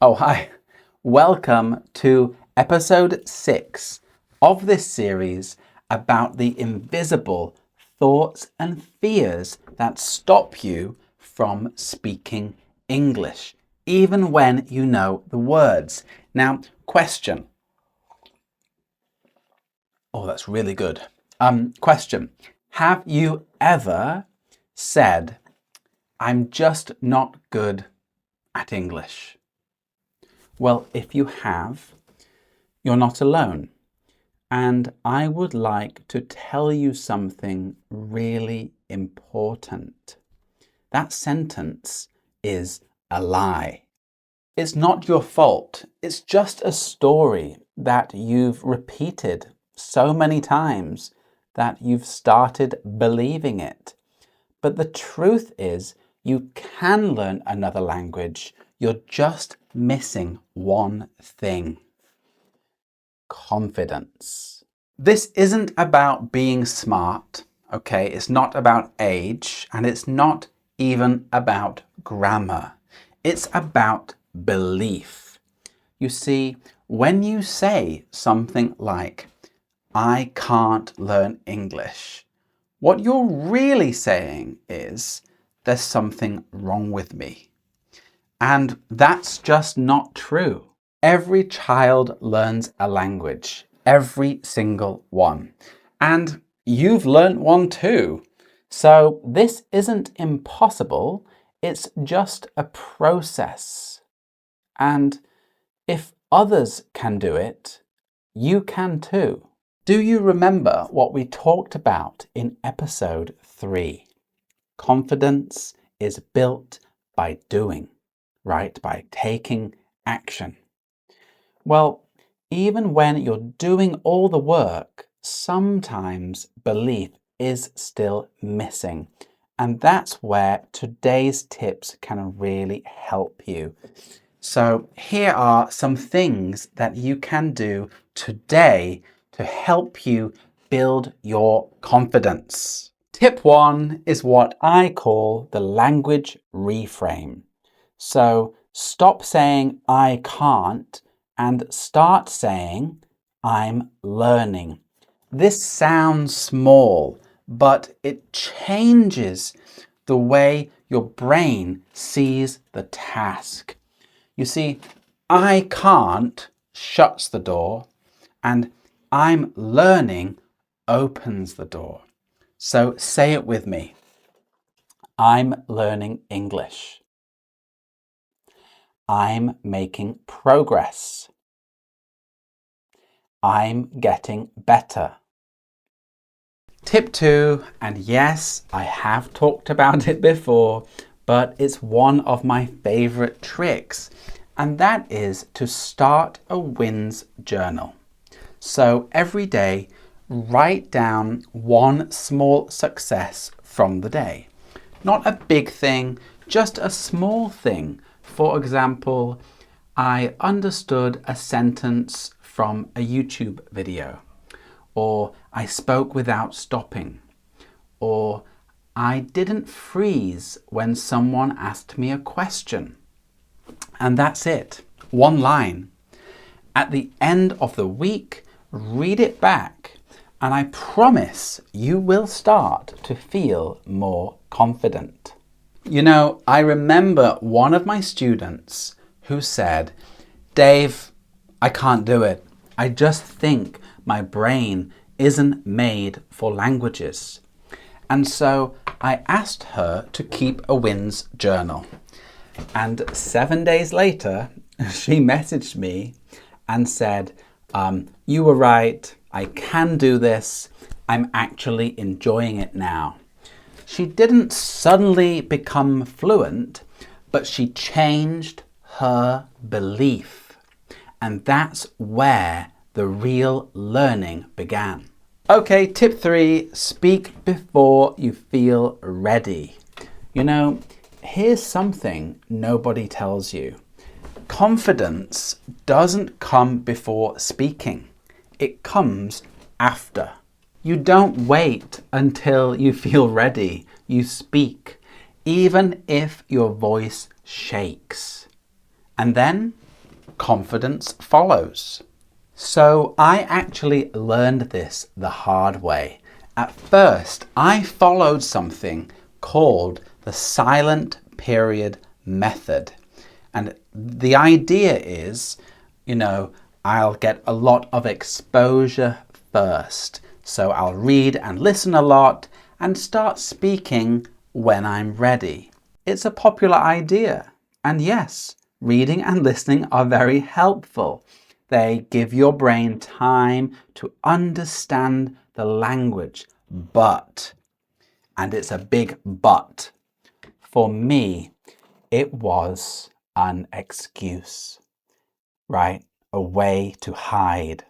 Oh, hi. Welcome to episode 6 of this series about the invisible thoughts and fears that stop you from speaking English, even when you know the words. Now, question. Oh, that's really good. Question. Have you ever said, "I'm just not good at English"? Well, if you have, you're not alone. And I would like to tell you something really important. That sentence is a lie. It's not your fault. It's just a story that you've repeated so many times that you've started believing it. But the truth is, you can learn another language. You're just missing one thing: confidence. This isn't about being smart, okay? It's not about age, and it's not even about grammar. It's about belief. You see, when you say something like, "I can't learn English," what you're really saying is, "There's something wrong with me." And that's just not true. Every child learns a language, every single one. And you've learned one too. So this isn't impossible, it's just a process. And if others can do it, you can too. Do you remember what we talked about in episode 3? Confidence is built by doing, right? By taking action. Well, even when you're doing all the work, sometimes belief is still missing. And that's where today's tips can really help you. So here are some things that you can do today to help you build your confidence. Tip 1 is what I call the language reframe. So stop saying "I can't" and start saying "I'm learning." This sounds small, but it changes the way your brain sees the task. You see, "I can't" shuts the door and "I'm learning" opens the door. So say it with me. I'm learning English. I'm making progress. I'm getting better. Tip 2, and yes, I have talked about it before, but it's one of my favorite tricks, and that is to start a wins journal. So every day, write down one small success from the day. Not a big thing, just a small thing. For example, I understood a sentence from a YouTube video, or I spoke without stopping, or I didn't freeze when someone asked me a question. And that's it, one line. At the end of the week, read it back, and I promise you will start to feel more confident. You know, I remember one of my students who said, "Dave, I can't do it. I just think my brain isn't made for languages." And so I asked her to keep a wins journal. And 7 days later, she messaged me and said, "You were right. I can do this. I'm actually enjoying it now." She didn't suddenly become fluent, but she changed her belief. And that's where the real learning began. Okay, tip 3, speak before you feel ready. You know, here's something nobody tells you. Confidence doesn't come before speaking. It comes after. You don't wait until you feel ready. You speak, even if your voice shakes. And then confidence follows. So I actually learned this the hard way. At first, I followed something called the silent period method. And the idea is, I'll get a lot of exposure first. So I'll read and listen a lot and start speaking when I'm ready. It's a popular idea. And yes, reading and listening are very helpful. They give your brain time to understand the language. But, and it's a big but, for me, it was an excuse, right? A way to hide.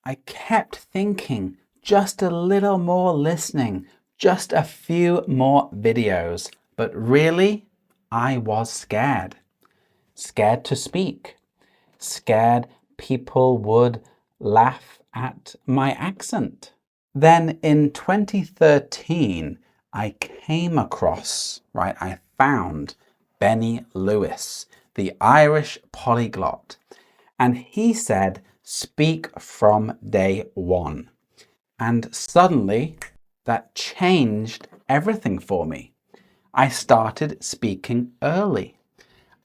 I kept thinking, just a little more listening, just a few more videos. But really, I was scared. Scared to speak. Scared people would laugh at my accent. Then in 2013, I came across, I found Benny Lewis, the Irish polyglot, and he said, speak from day one. And suddenly that changed everything for me. I started speaking early.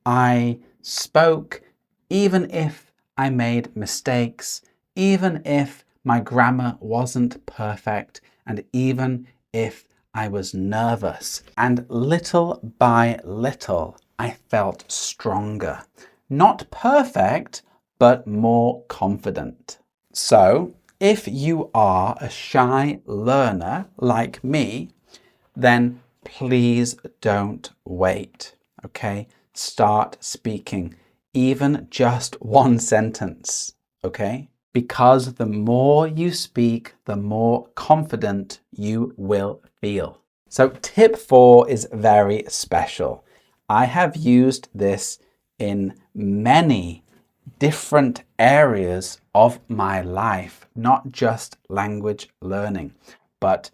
I spoke even if I made mistakes, even if my grammar wasn't perfect, and even if I was nervous. And little by little, I felt stronger. Not perfect, but more confident. So, if you are a shy learner like me, then please don't wait, okay? Start speaking, even just one sentence, okay? Because the more you speak, the more confident you will feel. So tip 4 is very special. I have used this in many different areas of my life, not just language learning, but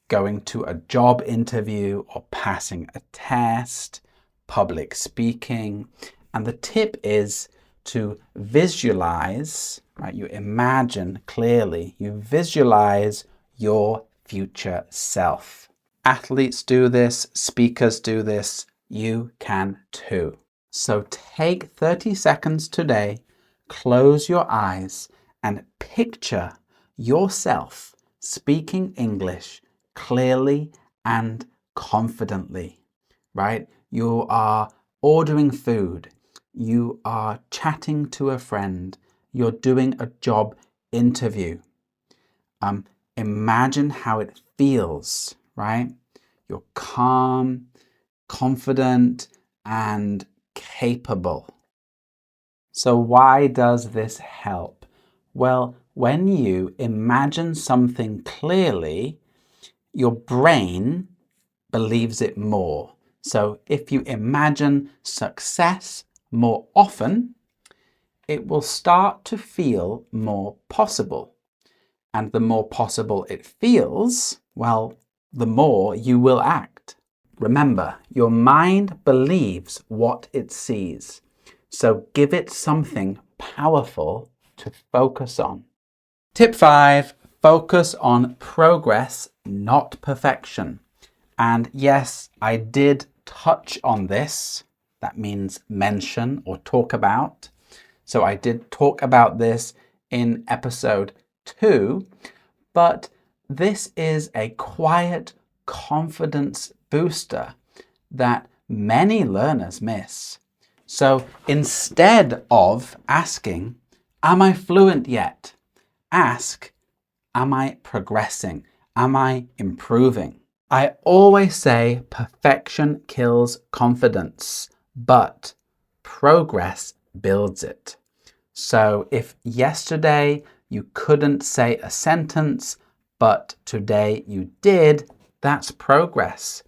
going to a job interview or passing a test, public speaking. And the tip is to visualize, right? You imagine clearly, you visualize your future self. Athletes do this, speakers do this, you can too. So take 30 seconds today, close your eyes and picture yourself speaking English clearly and confidently, right? You are ordering food, you are chatting to a friend, you're doing a job interview. Imagine how it feels, right? You're calm, confident, and capable. So why does this help? Well, when you imagine something clearly, your brain believes it more. So if you imagine success more often, it will start to feel more possible. And the more possible it feels, well, the more you will act. Remember, your mind believes what it sees. So give it something powerful to focus on. Tip 5, focus on progress, not perfection. And yes, I did touch on this. That means mention or talk about. So I did talk about this in episode 2, but this is a quiet confidence booster that many learners miss. So instead of asking, am I fluent yet? Ask, am I progressing? Am I improving? I always say perfection kills confidence, but progress builds it. So if yesterday you couldn't say a sentence, but today you did, that's progress.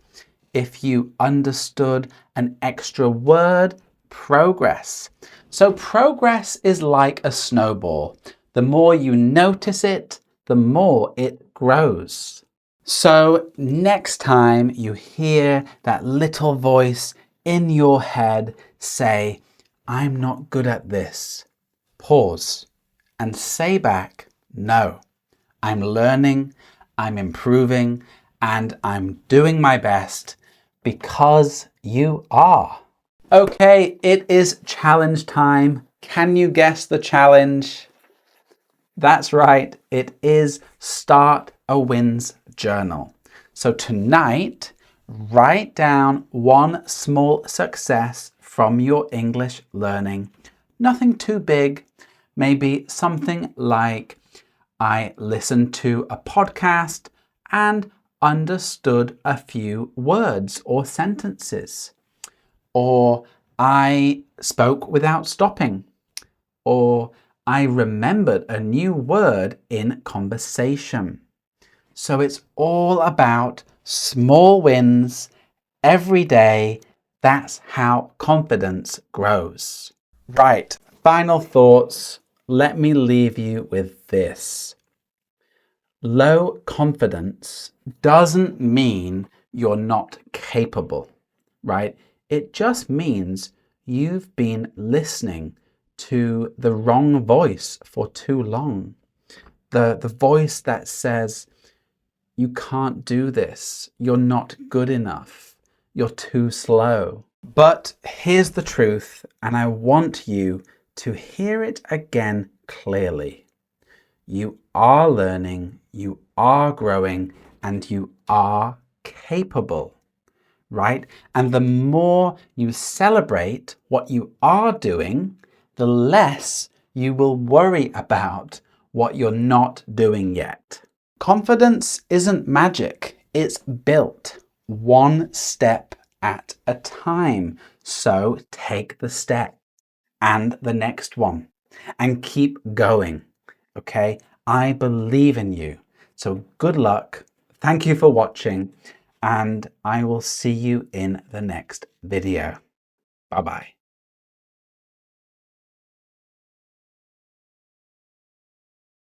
If you understood an extra word, progress. So progress is like a snowball. The more you notice it, the more it grows. So next time you hear that little voice in your head say, I'm not good at this. Pause and say back, no, I'm learning, I'm improving, and I'm doing my best, because you are. Okay, it is challenge time. Can you guess the challenge? That's right, it is Start a Wins Journal. So tonight, write down one small success from your English learning. Nothing too big, maybe something like, I listened to a podcast and understood a few words or sentences. Or I spoke without stopping. Or I remembered a new word in conversation. So it's all about small wins every day. That's how confidence grows. Right, final thoughts. Let me leave you with this. Low confidence doesn't mean you're not capable, right? It just means you've been listening to the wrong voice for too long. The voice that says, you can't do this, you're not good enough, you're too slow. But here's the truth, and I want you to hear it again clearly. You are learning, you are growing, and you are capable, right? And the more you celebrate what you are doing, the less you will worry about what you're not doing yet. Confidence isn't magic, it's built one step at a time. So take the step and the next one and keep going. Okay, I believe in you. So good luck. Thank you for watching, and I will see you in the next video. Bye-bye.